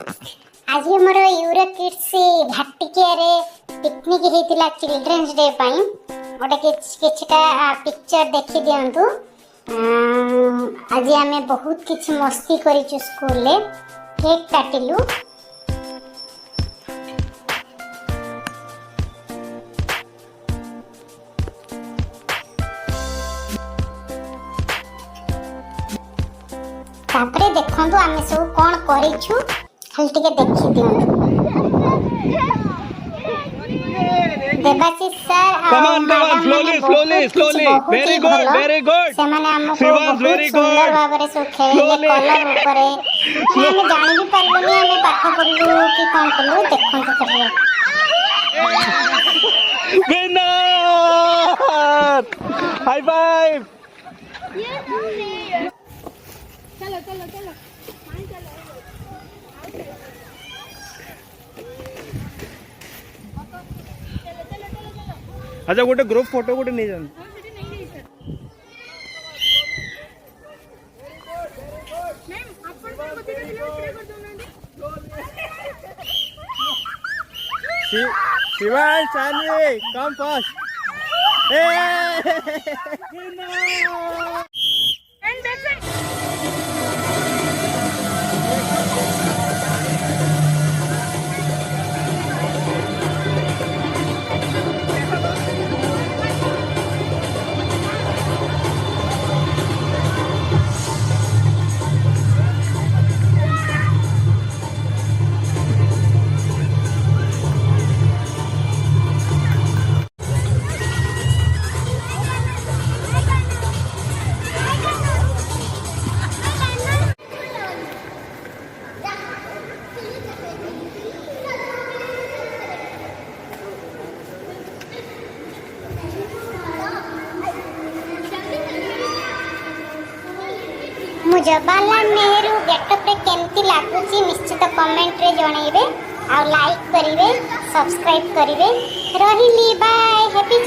आज हमर euro kids घाटिकिया रे पिकनिक हेतिला चिल्ड्रंस डे पई गोटे किछटा पिक्चर देखि दियंतु। आज आमे बहुत किछ मस्ती करिछु स्कूल ले, केक काटिलु। तापरे देखंतु आमे सब कोन करिछु, खाली टिके देखि दियंतु। Debashish sir come on slowly very good से माने हमको Shivansh, very good. सुंदर भाबरे सो खेले कलर ऊपर हम जानि भी परलुनी हम पाठ पढलु कि कोन कलु देखंतु करे। winner high five चलो चलो चलो अच्छा गोटे ग्रुप फोटो गोटे नहीं जान शिवांश चांदी come first Jawaharlal Nehru getup रे केमती लागुची निश्चित कमेंट रे जणैबे आ लाइक करिवे सब्सक्राइब करिवे। रहिली बाय हैप्पी